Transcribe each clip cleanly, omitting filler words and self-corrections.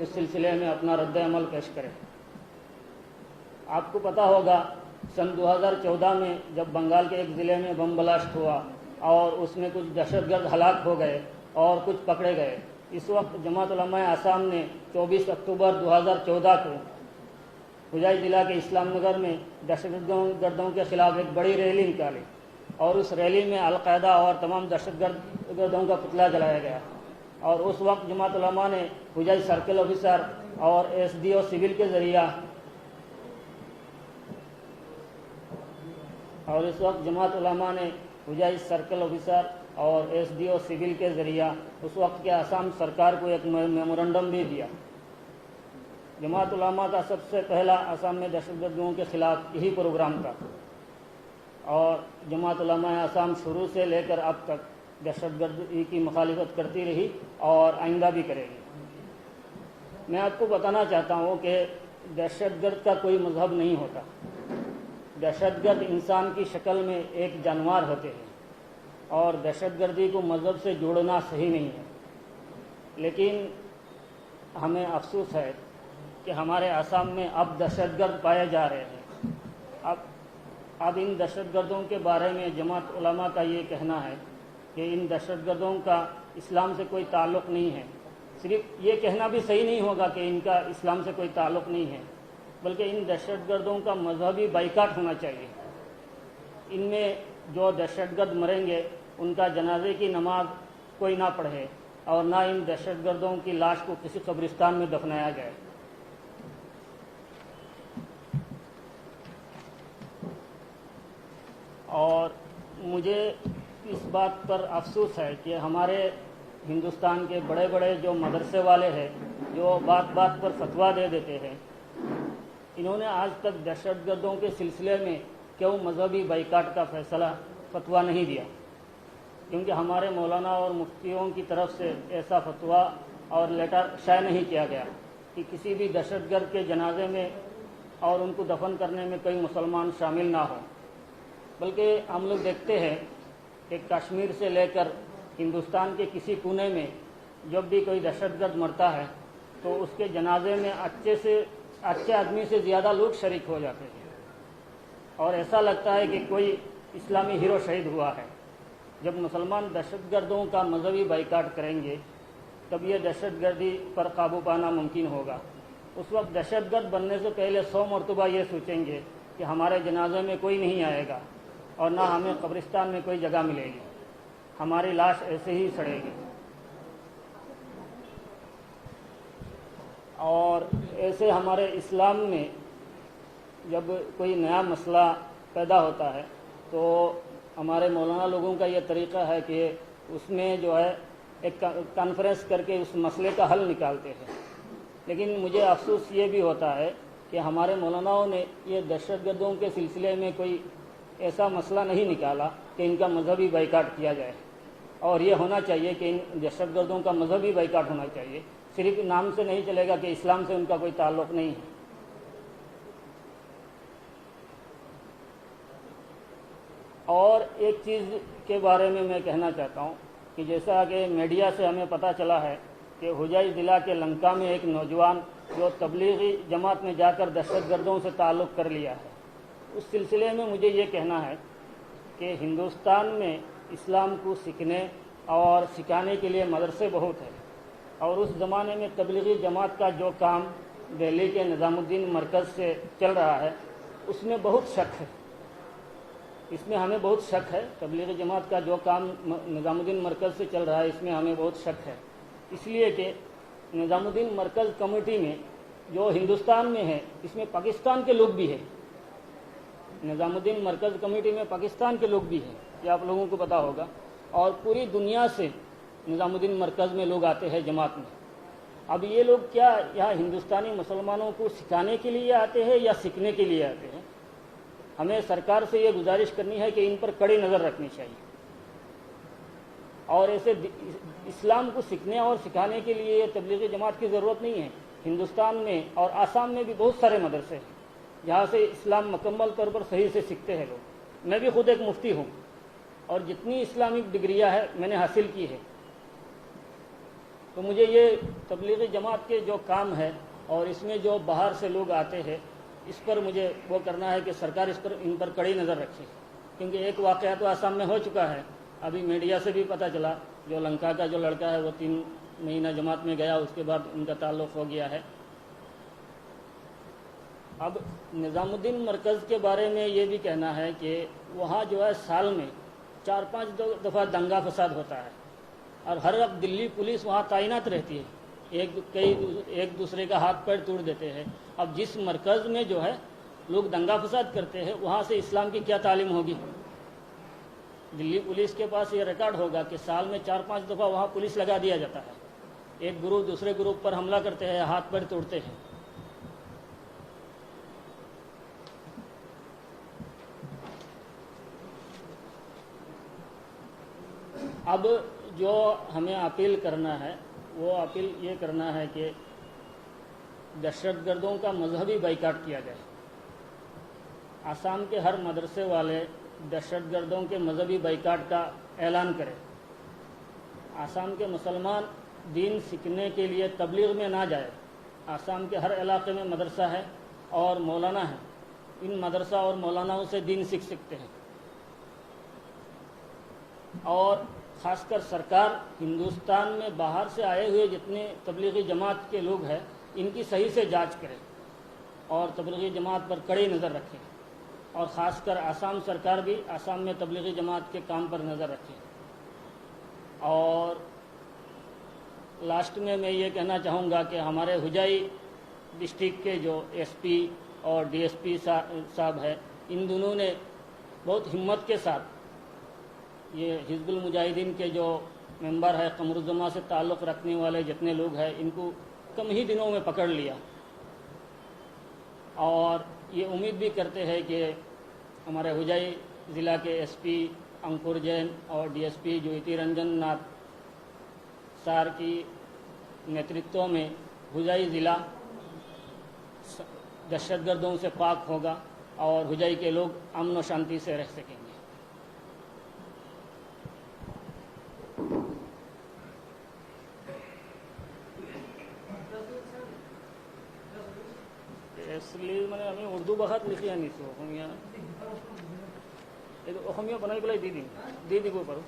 اس سلسلے میں اپنا رد عمل پیش کریں۔ آپ کو پتہ ہوگا سن 2014 میں جب بنگال کے ایک ضلع میں بم بلاسٹ ہوا اور اس میں کچھ دہشت گرد ہلاک ہو گئے اور کچھ پکڑے گئے، اس وقت جماعت علماء آسام نے 24 اکتوبر 2014 کو ہوجائی ضلع کے اسلام نگر میں دہشت گردوں کے خلاف ایک بڑی ریلی نکالی اور اس ریلی میں القاعدہ اور تمام دہشت گردوں کا پتلا جلایا گیا، اور اس وقت جماعت علماء نے ہوجائی سرکل آفیسر اور SDO سول کے ذریعہ ہوجائی سرکل آفیسر اور SDO سول کے ذریعہ اس وقت کے آسام سرکار کو ایک میمورنڈم بھی دیا۔ جماعت علماء کا سب سے پہلا آسام میں دہشت گردوں کے خلاف یہی پروگرام تھا، اور جماعت علماء آسام شروع سے لے کر اب تک دہشت گردی کی مخالفت کرتی رہی اور آئندہ بھی کرے گی۔ میں آپ کو بتانا چاہتا ہوں کہ دہشت گرد کا کوئی مذہب نہیں ہوتا۔ دہشت گرد انسان کی شکل میں ایک جانور ہوتے ہیں، اور دہشت گردی کو مذہب سے جوڑنا صحیح نہیں ہے۔ لیکن ہمیں افسوس ہے کہ ہمارے آسام میں اب دہشت گرد پائے جا رہے ہیں۔ اب ان دہشت گردوں کے بارے میں جماعت علماء کا یہ کہنا ہے کہ ان دہشت گردوں کا اسلام سے کوئی تعلق نہیں ہے۔ صرف یہ کہنا بھی صحیح نہیں ہوگا کہ ان کا اسلام سے کوئی تعلق نہیں ہے، بلکہ ان دہشت گردوں کا مذہبی بائیکاٹ ہونا چاہیے۔ ان میں جو دہشت گرد مریں گے ان کا جنازے کی نماز کوئی نہ پڑھے، اور نہ ان دہشت گردوں کی لاش کو کسی قبرستان میں دفنایا جائے۔ اور مجھے اس بات پر افسوس ہے کہ ہمارے ہندوستان کے بڑے بڑے جو مدرسے والے ہیں، جو بات بات پر فتویٰ دے دیتے ہیں، انہوں نے آج تک دہشت گردوں کے سلسلے میں کیوں مذہبی بائیکاٹ کا فتویٰ نہیں دیا، کیونکہ ہمارے مولانا اور مفتیوں کی طرف سے ایسا فتویٰ اور لیٹر شائع نہیں کیا گیا کہ کسی بھی دہشت گرد کے جنازے میں اور ان کو دفن کرنے میں کوئی مسلمان شامل نہ ہو۔ بلکہ ہم لوگ دیکھتے ہیں کہ کشمیر سے لے کر ہندوستان کے کسی کونے میں جب بھی کوئی دہشت گرد مرتا ہے تو اس کے جنازے میں اچھے آدمی سے زیادہ لوگ شریک ہو جاتے ہیں، اور ایسا لگتا ہے کہ کوئی اسلامی ہیرو شہید ہوا ہے۔ جب مسلمان دہشت گردوں کا مذہبی بائیکاٹ کریں گے تب یہ دہشت گردی پر قابو پانا ممکن ہوگا۔ اس وقت دہشت گرد بننے سے پہلے 100 مرتبہ یہ سوچیں گے کہ ہمارے جنازے میں کوئی نہیں آئے گا اور نہ ہمیں قبرستان میں کوئی جگہ ملے گی، ہماری لاش ایسے ہی سڑے گی۔ اور ایسے ہمارے اسلام میں جب کوئی نیا مسئلہ پیدا ہوتا ہے تو ہمارے مولانا لوگوں کا یہ طریقہ ہے کہ اس میں جو ہے ایک کانفرنس کر کے اس مسئلے کا حل نکالتے ہیں۔ لیکن مجھے افسوس یہ بھی ہوتا ہے کہ ہمارے مولاناؤں نے یہ دہشت گردوں کے سلسلے میں کوئی ایسا مسئلہ نہیں نکالا کہ ان کا مذہبی بائیکاٹ کیا جائے، اور یہ ہونا چاہیے کہ ان دہشت گردوں کا مذہبی بائیکاٹ ہونا چاہیے۔ صرف نام سے نہیں چلے گا کہ اسلام سے ان کا کوئی تعلق نہیں ہے۔ اور ایک چیز کے بارے میں کہنا چاہتا ہوں کہ جیسا کہ میڈیا سے ہمیں پتہ چلا ہے کہ ہوجائی ضلع کے لنکا میں ایک نوجوان جو تبلیغی جماعت میں جا کر دہشت گردوں سے تعلق کر لیا ہے، اس سلسلے میں مجھے یہ کہنا ہے کہ ہندوستان میں اسلام کو سیکھنے اور سکھانے کے لیے مدرسے بہت ہیں، اور اس زمانے میں تبلیغی جماعت کا جو کام دہلی کے نظام الدین مرکز سے چل رہا ہے اس میں بہت شک ہے، اس میں ہمیں بہت شک ہے۔ تبلیغی جماعت کا جو کام نظام الدین مرکز سے چل رہا ہے اس میں ہمیں بہت شک ہے، اس لیے کہ نظام الدین مرکز کمیٹی میں جو ہندوستان میں ہے اس میں پاکستان کے لوگ بھی ہیں، نظام الدین مرکز کمیٹی میں پاکستان کے لوگ بھی ہیں، یہ آپ لوگوں کو پتہ ہوگا، اور پوری دنیا سے نظام الدین مرکز میں لوگ آتے ہیں جماعت میں۔ اب یہ لوگ کیا یہاں ہندوستانی مسلمانوں کو سکھانے کے لیے آتے ہیں یا سیکھنے کے لیے آتے ہیں؟ ہمیں سرکار سے یہ گزارش کرنی ہے کہ ان پر کڑی نظر رکھنی چاہیے، اور ایسے اسلام کو سیکھنے اور سکھانے کے لیے تبلیغی جماعت کی ضرورت نہیں ہے۔ ہندوستان میں اور آسام میں بھی بہت سارے مدرسے ہیں جہاں سے اسلام مکمل طور پر صحیح سے سیکھتے ہیں لوگ۔ میں بھی خود ایک مفتی ہوں اور جتنی اسلامک ڈگریاں ہیں میں نے حاصل کی ہے، تو مجھے یہ تبلیغی جماعت کے جو کام ہے اور اس میں جو باہر سے لوگ آتے ہیں اس پر مجھے وہ کرنا ہے کہ سرکار ان پر کڑی نظر رکھے، کیونکہ ایک واقعہ تو آسام میں ہو چکا ہے، ابھی میڈیا سے بھی پتہ چلا، جو لنکا کا جو لڑکا ہے وہ 3 مہینہ جماعت میں گیا، اس کے بعد ان کا تعلق ہو گیا ہے۔ اب نظام الدین مرکز کے بارے میں یہ بھی کہنا ہے کہ وہاں جو ہے سال میں 4-5 دفعہ دنگا فساد ہوتا ہے، اور ہر وقت دلی پولیس وہاں تعینات رہتی ہے، ایک دوسرے کا ہاتھ پیر توڑ دیتے ہیں۔ اب جس مرکز میں جو ہے لوگ دنگا فساد کرتے ہیں وہاں سے اسلام کی کیا تعلیم ہوگی؟ دلی پولیس کے پاس یہ ریکارڈ ہوگا کہ سال میں 4-5 دفعہ وہاں پولیس لگا دیا جاتا ہے، ایک گروپ دوسرے گروپ پر حملہ کرتے ہیں، ہاتھ پیر توڑتے ہیں۔ اب جو ہمیں اپیل کرنا ہے وہ اپیل یہ کرنا ہے کہ دہشت گردوں کا مذہبی بائیکاٹ کیا جائے۔ آسام کے ہر مدرسے والے دہشت گردوں کے مذہبی بائیکاٹ کا اعلان کریں۔ آسام کے مسلمان دین سیکھنے کے لیے تبلیغ میں نہ جائے۔ آسام کے ہر علاقے میں مدرسہ ہے اور مولانا ہے، ان مدرسہ اور مولاناؤں سے دین سیکھ سکتے ہیں۔ اور خاص کر سرکار ہندوستان میں باہر سے آئے ہوئے جتنے تبلیغی جماعت کے لوگ ہیں ان کی صحیح سے جانچ کرے اور تبلیغی جماعت پر کڑی نظر رکھے، اور خاص کر آسام سرکار بھی آسام میں تبلیغی جماعت کے کام پر نظر رکھے۔ اور لاسٹ میں یہ کہنا چاہوں گا کہ ہمارے ہوجائی ڈسٹرکٹ کے جو ایس پی اور ڈی ایس پی صاحب ہے، ان دونوں نے بہت ہمت کے ساتھ یہ حزب المجاہدین کے جو ممبر ہے، قمر الزما سے تعلق رکھنے والے جتنے لوگ ہیں ان کو کم ہی دنوں میں پکڑ لیا، اور یہ امید بھی کرتے ہیں کہ ہمارے ہوجائی ضلع کے ایس پی انکور جین اور ڈی ایس پی جوتی رنجن ناتھ سار کی نیترتو میں ہوجائی ضلع دہشت گردوں سے پاک ہوگا اور ہوجائی کے لوگ امن و شانتی سے رہ سکیں گے۔ اس لیے میں نے اردو بخات لکھی ہے نہیں অসমীয়া বনাই পেলাই দি দিব পাৰোঁ।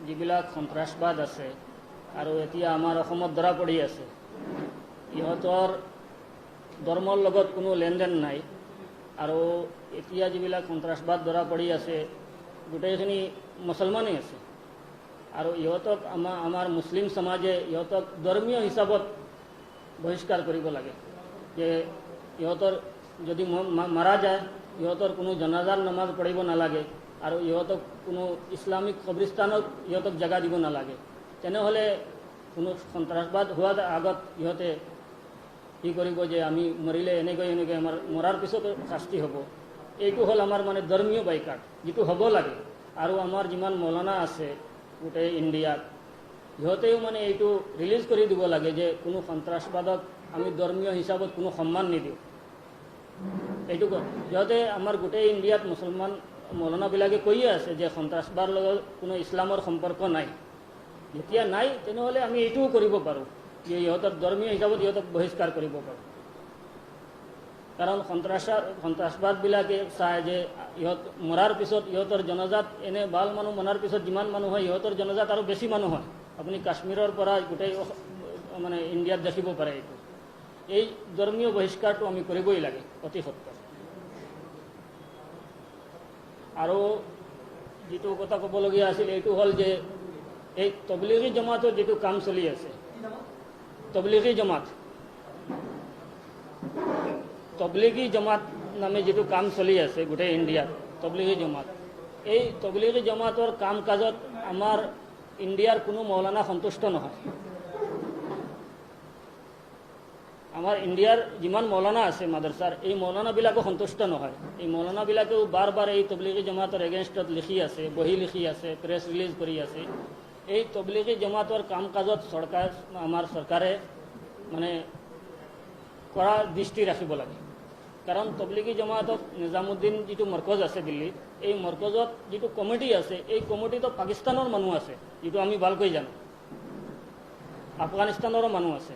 যিবিলাক সন্ত্ৰাসবাদ আছে আৰু এতিয়া আমাৰ অসমত ধৰা পৰি আছে, ইহঁতৰ ধৰ্মৰ লগত কোনো লেনদেন নাই, আৰু এতিয়া যিবিলাক সন্ত্ৰাসবাদ ধৰা পৰি আছে গোটেইখিনি মুছলমানেই আছে, আৰু ইহঁতক আমাৰ মুছলিম সমাজে ইহঁতক ধৰ্মীয় হিচাপত বহিষ্কাৰ কৰিব লাগে, যে ইহঁতৰ যদি মাৰা যায় ইহঁতৰ কোনো জনাজাৰ নামাজ পঢ়িব নালাগে, আৰু ইহঁতক কোনো ইছলামিক কবৰস্থানত ইহঁতক জেগা দিব নালাগে। তেনেহ'লে কোনো সন্ত্ৰাসবাদ হোৱাৰ আগত ইহঁতে কি কৰিব যে আমি মৰিলে এনেকৈ আমাৰ মৰাৰ পিছতো শাস্তি হ'ব। এইটো হ'ল আমাৰ মানে ধৰ্মীয় বাইকাট, যিটো হ'ব লাগে। আৰু আমাৰ যিমান মৌলানা আছে গোটেই ইণ্ডিয়াত, সিহঁতেও মানে এইটো ৰিলিজ কৰি দিব লাগে যে কোনো সন্ত্ৰাসবাদক আমি ধৰ্মীয় হিচাপত কোনো সন্মান নিদিওঁ। এইটো সিহঁতে আমাৰ গোটেই ইণ্ডিয়াত মুছলমান মৌলানাবিলাকে কৈয়ে আছে যে সন্ত্ৰাসবাদৰ লগত কোনো ইছলামৰ সম্পৰ্ক নাই। যেতিয়া নাই তেনেহ'লে আমি এইটোও কৰিব পাৰোঁ যে ইহঁতৰ ধৰ্মীয় হিচাপত ইহঁতক বহিষ্কাৰ কৰিব পাৰোঁ। কাৰণ সন্ত্ৰাসবাদবিলাকে চায় যে ইহঁত মৰাৰ পিছত ইহঁতৰ জনজাত এনে বাল মানুহ মৰাৰ পিছত যিমান মানুহ হয় ইহঁতৰ জনজাত আৰু বেছি মানুহ হয়। আপুনি কাশ্মীৰৰ পৰা গোটেই মানে ইণ্ডিয়াত দেখিব পাৰে। এইটো এই ধৰ্মীয় বহিষ্কাৰটো আমি কৰিবই লাগে অতি সত্তৰ। আৰু যিটো কথা ক'বলগীয়া আছিল এইটো হ'ল যে এই তবলিগী জমাতৰ যিটো কাম চলি আছে, তবলিগী জমাত নামে যিটো কাম চলি আছে গোটেই ইণ্ডিয়াত, তবলিগী জমাত, এই তবলিগী জমাতৰ কাম কাজত আমাৰ ইণ্ডিয়াৰ কোনো মৌলানা সন্তুষ্ট নহয়। আমাৰ ইণ্ডিয়াৰ যিমান মৌলানা আছে মাদ্ৰাছাৰ এই মৌলানাবিলাকো সন্তুষ্ট নহয়। এই মৌলানাবিলাকেও বাৰ বাৰ এই তবলিগী জমাতৰ এগেইনষ্টত লিখি আছে, বহি লিখি আছে, প্ৰেছ ৰিলিজ কৰি আছে। এই তবলিগী জমাতৰ কাম কাজত আমাৰ চৰকাৰে মানে কৰা দৃষ্টি ৰাখিব লাগে। কাৰণ তবলিগী জমাতত নিজামুদ্দিন যিটো মৰকজ আছে দিল্লীত, এই মৰকজত যিটো কমিটি আছে এই কমিটিতো পাকিস্তানৰ মানুহ আছে, যিটো আমি ভালকৈ জানো, আফগানিস্তানৰো মানুহ আছে।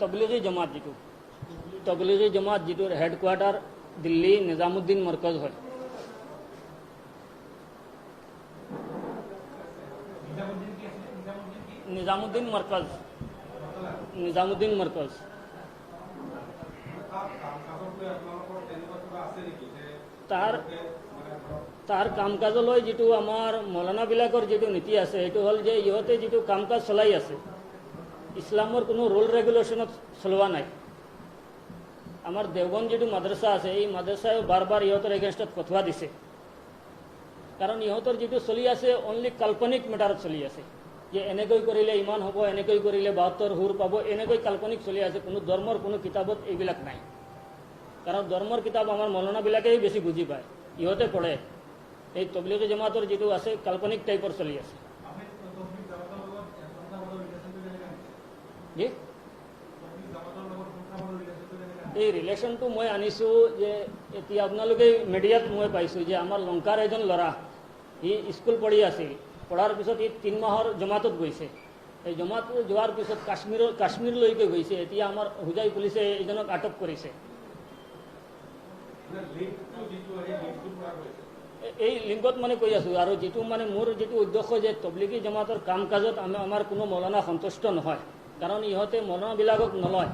তবলিগী জমাত যিটোৰ হেডকোৱাৰ্টাৰ দিল্লী নিজামুদ্দিন মৰকজ হয়। নিজামুদ্দিন মৰকজ তাৰ কাম কাজলৈ যিটো আমাৰ মৌলানাবিলাকৰ যিটো নীতি আছে সেইটো হ'ল যে ইহঁতে যিটো কাম কাজ চলাই আছে ইছলামৰ কোনো ৰুল ৰেগুলেশ্যনত চলোৱা নাই। আমাৰ দেওবন্দ যিটো মাদ্ৰাছা আছে এই মাদ্ৰাছাই বাৰ বাৰ ইহঁতৰ এগেইনষ্টত ফতৱা দিছে। কাৰণ ইহঁতৰ যিটো চলি আছে অনলি কাল্পনিক মেটাৰত চলি আছে, যে এনেকৈ কৰিলে ইমান হ'ব, এনেকৈ কৰিলে 72 হুৰ পাব, এনেকৈ কাল্পনিক চলি আছে। কোনো ধৰ্মৰ কোনো কিতাপত এইবিলাক নাই। কাৰণ ধৰ্মৰ কিতাপ আমাৰ মৌলানাবিলাকেই বেছি বুজি পায়, ইহঁতে পঢ়ে। এই তবলিগী জমাতৰ যিটো আছে কাল্পনিক টাইপৰ চলি আছে। এই ৰিলেশ্যনটো মই আনিছোঁ যে এতিয়া আপোনালোকে মিডিয়াত মই পাইছোঁ যে আমাৰ লংকাৰ এজন ল'ৰা, সি স্কুল পঢ়ি আছিল, পঢ়াৰ পিছত ই 3 মাহৰ জমাতত গৈছে। এই জমাত যোৱাৰ পিছত কাশ্মীৰলৈকে গৈছে। এতিয়া আমাৰ হোজাই পুলিচে এইজনক আটক কৰিছে। এই লিংকত মানে কৈ আছোঁ। আৰু যিটো মানে মোৰ যিটো উদ্দেশ্য যে তবলিগী জমাতৰ কাম কাজত আমাৰ কোনো মৌলানা সন্তুষ্ট নহয়, কাৰণ ইহঁতে মৌলানাবিলাকক নলয়।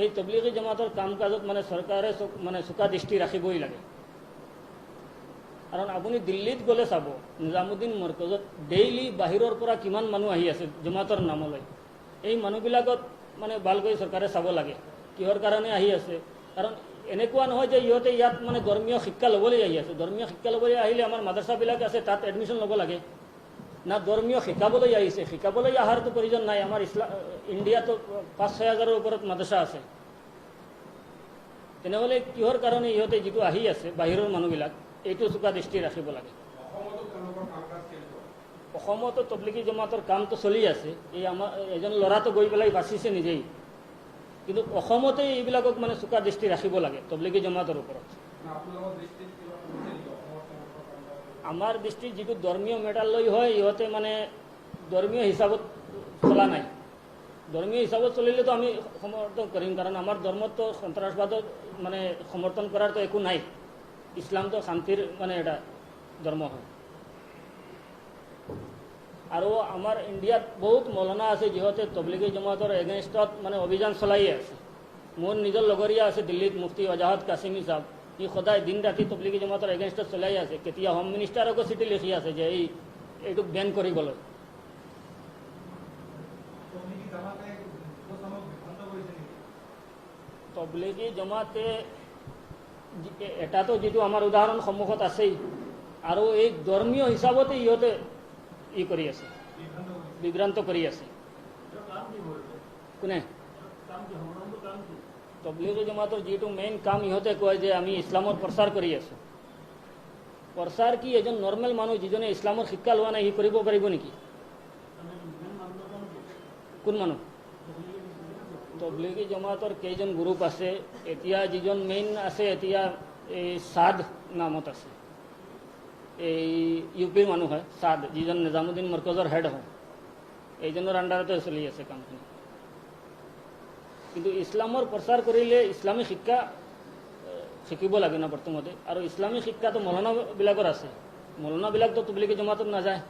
এই তবলিগী জমাতৰ কাম কাজত মানে চৰকাৰে মানে চোকা দৃষ্টি ৰাখিবই লাগে। কাৰণ আপুনি দিল্লীত গ'লে চাব নিজামুদ্দিন মৰকজত ডেইলি বাহিৰৰ পৰা কিমান মানুহ আহি আছে জমাতৰ নামলৈ। এই মানুহবিলাকত মানে ভালকৈ চৰকাৰে চাব লাগে কিহৰ কাৰণে আহি আছে। কাৰণ এনেকুৱা নহয় যে ইহঁতে ইয়াত মানে ধৰ্মীয় শিক্ষা ল'বলৈ আহি আছে। ধৰ্মীয় শিক্ষা ল'বলৈ আহিলে আমাৰ মাদ্ৰাছাবিলাক আছে, তাত এডমিশ্যন ল'ব লাগে। না ধৰ্মীয় শিকাবলৈ আহিছে, শিকাবলৈ অহাৰতো প্ৰয়োজন নাই। আমাৰ ইণ্ডিয়াতো 5-6 হাজাৰৰ ওপৰত মাদ্ৰাছা আছে। তেনেহ'লে কিহৰ কাৰণে ইহঁতে যিটো আহি আছে বাহিৰৰ মানুহবিলাক, এইটো চোকা দৃষ্টি ৰাখিব লাগে। অসমতো তবলিগী জমাতৰ কামটো চলি আছে। এই আমাৰ এজন ল'ৰাটো গৈ পেলাই বাচিছে নিজেই, কিন্তু অসমতে এইবিলাকক মানে চোকা দৃষ্টি ৰাখিব লাগে তবলিগী জমাতৰ ওপৰত। আমাৰ দৃষ্টিত যিটো ধৰ্মীয় মেটাৰ লৈ হয়, ইহঁতে মানে ধৰ্মীয় হিচাপত চলা নাই। ধৰ্মীয় হিচাপত চলিলেতো আমি সমৰ্থন কৰিম, কাৰণ আমাৰ ধৰ্মতো সন্ত্ৰাসবাদত মানে সমৰ্থন কৰাৰতো একো নাই। ইছলামটো শান্তিৰ মানে এটা ধৰ্ম হয়। আৰু আমাৰ ইণ্ডিয়াত বহুত মৌলানা আছে যিহঁতে তবলিগী জমাতৰ এগেইনষ্টত মানে অভিযান চলাই আছে। মোৰ নিজৰ লগৰীয়া আছে দিল্লীত, মুফতি ৱাজাহত কাছিমি সাহেব, সি সদায় দিন ৰাতি তবলিগী জমাতৰ এগেইনষ্টত চলাই আছে। কেতিয়া হোম মিনিষ্টাৰকো চিঠি লিখি আছে যে এইটোক বেন কৰিবলৈ। তবলিগী জমাতে এটাতো যিটো আমাৰ উদাহৰণ সন্মুখত আছেই, আৰু এই ধৰ্মীয় হিচাপতে ইহঁতে কৰি আছে, বিভ্ৰান্ত কৰি আছে। কোনে? তবলিগী জমাতৰ যিটো মেইন কাম, ইহঁতে কয় যে আমি ইছলামৰ প্ৰচাৰ কৰি আছোঁ। প্ৰচাৰ কি এজন নৰ্মেল মানুহ যিজনে ইছলামৰ শিক্ষা লোৱা নাই সি কৰিব পাৰিব নেকি? কোন মানুহ? তবলিগী জমাতৰ কেইজন গ্ৰুপ আছে। এতিয়া যিজন মেইন আছে, এতিয়া এই সাদ নামত আছে, এই ইউপিৰ মানুহ হয় সাদ, যিজন নিজামুদ্দিন মৰকজৰ হেড হয়, এইজনৰ আণ্ডাৰতে চলি আছে কামখিনি। কিন্তু ইছলামৰ প্ৰচাৰ কৰিলে ইছলামী শিক্ষা শিকিব লাগে না প্ৰথমতে। আৰু ইছলামী শিক্ষাটো মৌলানাবিলাকৰ আছে, মৌলানাবিলাকতো তবলিগী জমাতত নাযায়।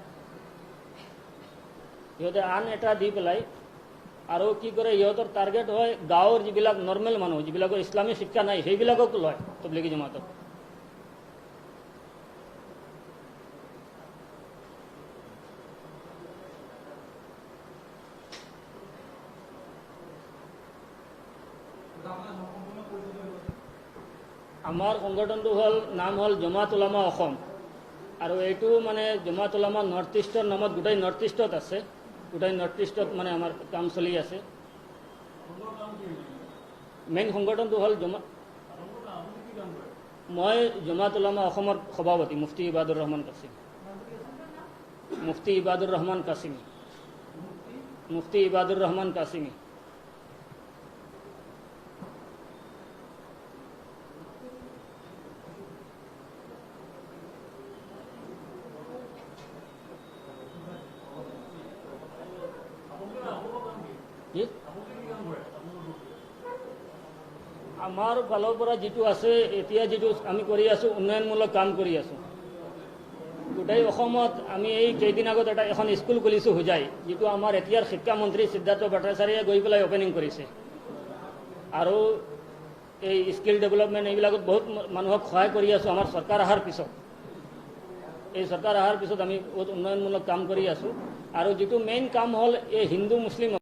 সিহঁতে আন এটা দি পেলাই আৰু কি কৰে, ইহঁতৰ টাৰ্গেট হয় গাঁৱৰ যিবিলাক নৰ্মেল মানুহ, যিবিলাকৰ ইছলামী শিক্ষা নাই, সেইবিলাকক লয় তবলিগী জমাতত। আমাৰ সংগঠনটো নাম হ'ল জমাত উলামা অসম। আৰু এইটো মানে জমাত উলামা নৰ্থ ইষ্টৰ নামত গোটেই নৰ্থ ইষ্টত আছে। গোটেই নৰ্থ ইষ্টত মানে আমাৰ কাম চলি আছে। মেইন সংগঠনটো হ'ল মই জমাত উলামা অসমৰ সভাপতি মুফতি ইবাদুৰ ৰহমান কাছিম। মুফতি ইবাদুৰ ৰহমান কাছিমি। মুফতি ইবাদুৰ ৰহমান কাছিমি। আমাৰ ফালৰ পৰা যিটো আছে এতিয়া যিটো আমি কৰি আছোঁ উন্নয়নমূলক কাম কৰি আছোঁ গোটেই অসমত। আমি এই কেইদিন আগত এখন স্কুল খুলিছোঁ হোজাই, যিটো আমাৰ এতিয়াৰ শিক্ষামন্ত্ৰী সিদ্ধাৰ্থ ভট্টাচাৰ্যই গৈ পেলাই অপেনিং কৰিছে। আৰু এই স্কিল ডেভেলপমেণ্ট এইবিলাকত বহুত মানুহক সহায় কৰি আছোঁ আমাৰ চৰকাৰ অহাৰ পিছত। এই চৰকাৰ অহাৰ পিছত আমি বহুত উন্নয়নমূলক কাম কৰি আছোঁ। আৰু যিটো মেইন কাম হ'ল এই হিন্দু মুছলিম